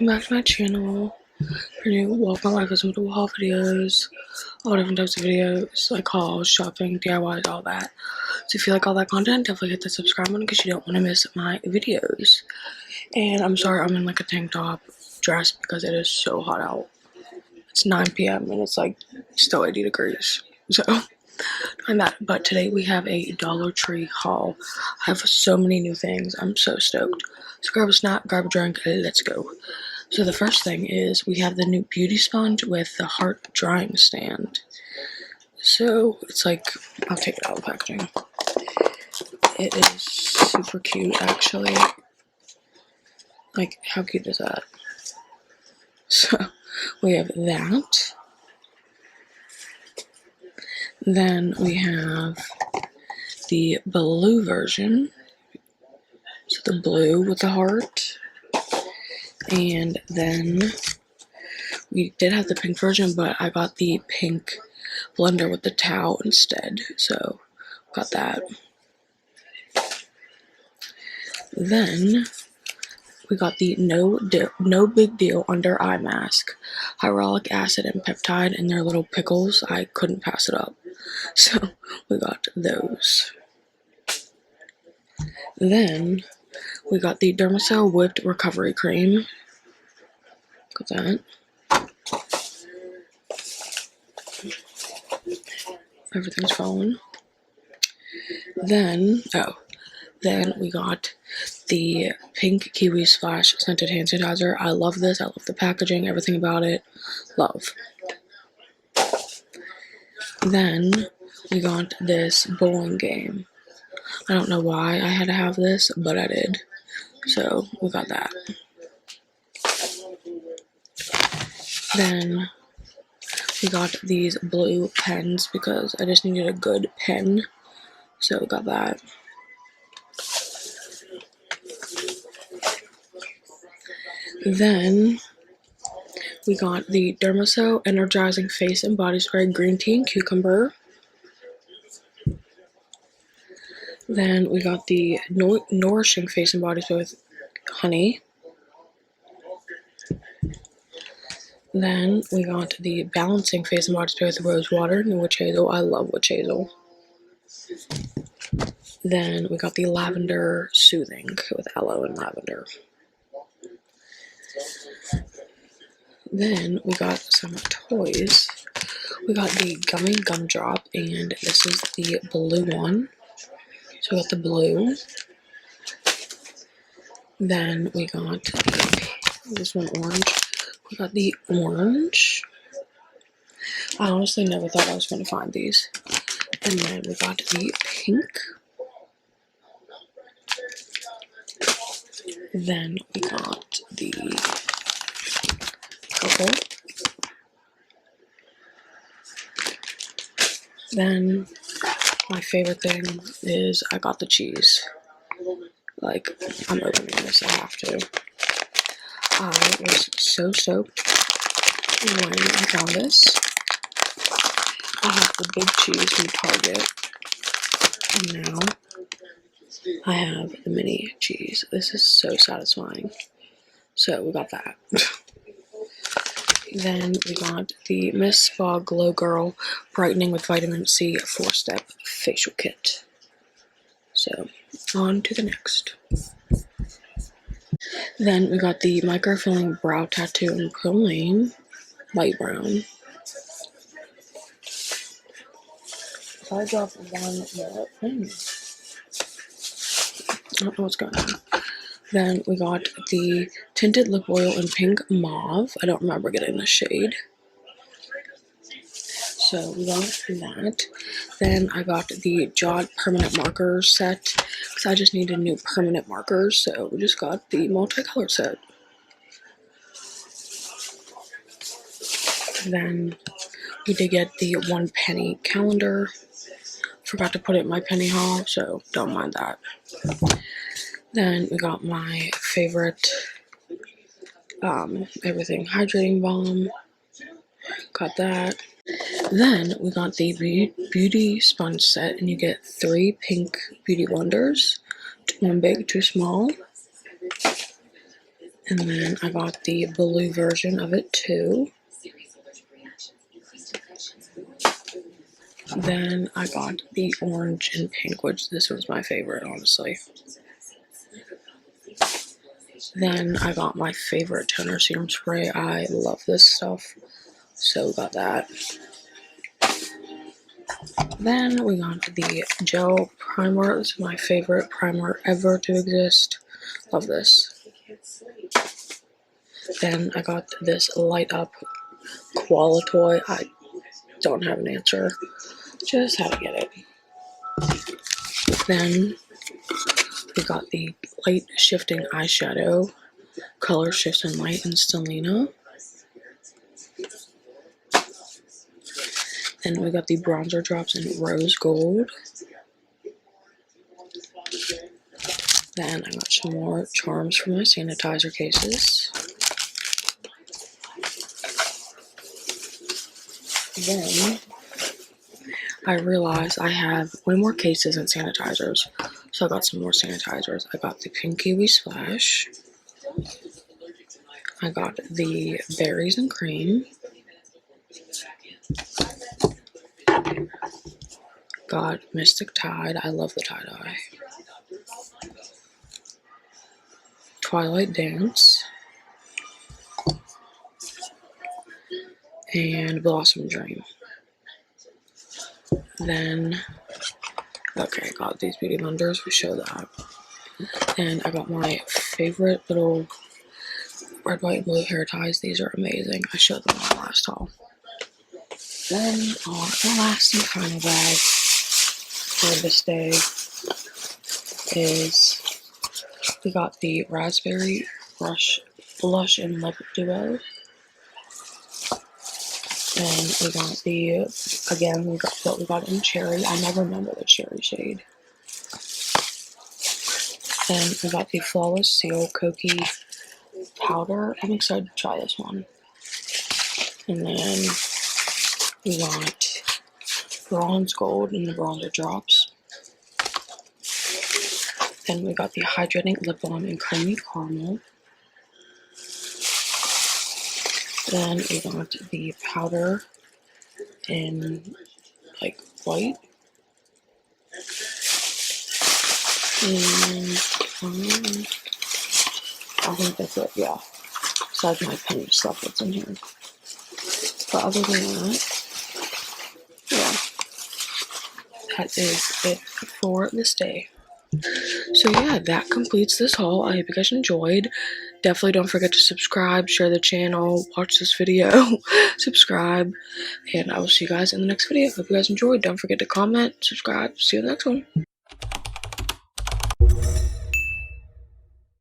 welcome back to my channel. For new walk my life with some haul videos, all different types of videos, like hauls, shopping, DIYs, all that. So if you like all that content, definitely hit the subscribe button because you don't want to miss my videos. And I'm sorry I'm in like a tank top dress because it is so hot out. It's 9 p.m. and it's like still 80 degrees. So I'm that. But today we have a Dollar Tree haul. I have so many new things. I'm so stoked. So grab a snack, grab a drink, let's go. So the first thing is we have the new beauty sponge with the heart drying stand. So it's like, I'll take it out of the packaging. It is super cute actually. Like, how cute is that? So we have that. Then we have the blue version. So the blue with the heart. And then we did have the pink version, but I got the pink blender with the towel instead. So got that. Then we got the no big deal under eye mask, hyaluronic acid and peptide in their little pickles. I couldn't pass it up, so we got those. Then we got the Dermacell whipped recovery cream. Got that. Everything's falling. Then we got the pink kiwi splash scented hand sanitizer. I love this. I love the packaging, everything about it. Love. Then we got this bowling game. I don't know why I had to have this, but I did. So we got that. Then we got these blue pens because I just needed a good pen. So we got that. Then we got the Dermacell Energizing Face and Body Spray Green Tea and Cucumber. Then we got the Nourishing Face and Body Spray with honey. Then we got the Balancing Face and Body Spray with rose water and witch hazel. I love witch hazel. Then we got the Lavender Soothing with aloe and lavender. Then we got some toys. We got the Gummy Gumdrop, and this is the blue one. So we got the blue. Then we got this one orange. We got the orange. I honestly never thought I was going to find these. And then we got the pink. Then we got the purple. Then my favorite thing is I got the cheese. Like, I'm opening this, I have to. I was so stoked when I found this. I have the big cheese from Target, and now I have the mini cheese. This is so satisfying. So we got that. Then we got the Miss Spa Glow Girl Brightening with Vitamin C 4-step facial kit. So on to the next. Then we got the Microfilling Brow Tattoo in Prolene Light Brown. If I drop one more thing, I don't know what's going on. Then we got the Tinted Lip Oil in Pink Mauve. I don't remember getting the shade. So we got that. Then I got the Jot Permanent Markers set because I just needed new permanent markers. So we just got the multicolor set. Then we did get the 1 penny calendar. Forgot to put it in my penny haul, so don't mind that. Then we got my favorite everything hydrating balm. Got that. Then we got the beauty sponge set, and you get 3 pink beauty wonders, 1 big, 2 small. And then I got the blue version of it too. Then I got the orange and pink, which this was my favorite, honestly. Then I got my favorite toner serum spray. I love this stuff, so got that. Then we got the gel primer. This is my favorite primer ever to exist. Love this. Then I got this light up Qualitoy. I don't have an answer, just how to get it. Then we got the light shifting eyeshadow, color shift and light in Stellina. Then we got the bronzer drops in rose gold. Then I got some more charms for my sanitizer cases. Then I realized I have way more cases than sanitizers, so I got some more sanitizers. I got the Pink Kiwi Splash. I got the Berries and Cream. Got Mystic Tide. I love the tie-dye. Twilight Dance. And Blossom Dream. Then, okay, I got these beauty blenders. We show that. And I got my favorite little red, white, and blue hair ties. These are amazing. I showed them in my last haul. Then the last and final bag for this day is we got the Raspberry Blush and Lip Duo. And we got the, again, we got what we got in Cherry. I never remember the cherry shade. Then we got the Flawless Seal Cokie Powder. I'm excited to try this one. And then we got Bronze Gold and the bronzer drops. Then we got the Hydrating Lip Balm in Creamy Caramel. Then we got the powder in like white. And I think that's it, yeah. Besides my penny stuff that's in here. But other than that, yeah, that is it for this day. So yeah, that completes this haul. I hope you guys enjoyed. Definitely don't forget to subscribe, share the channel, watch this video, subscribe, and I will see you guys in the next video. Hope you guys enjoyed. Don't forget to comment, subscribe. See you in the next one.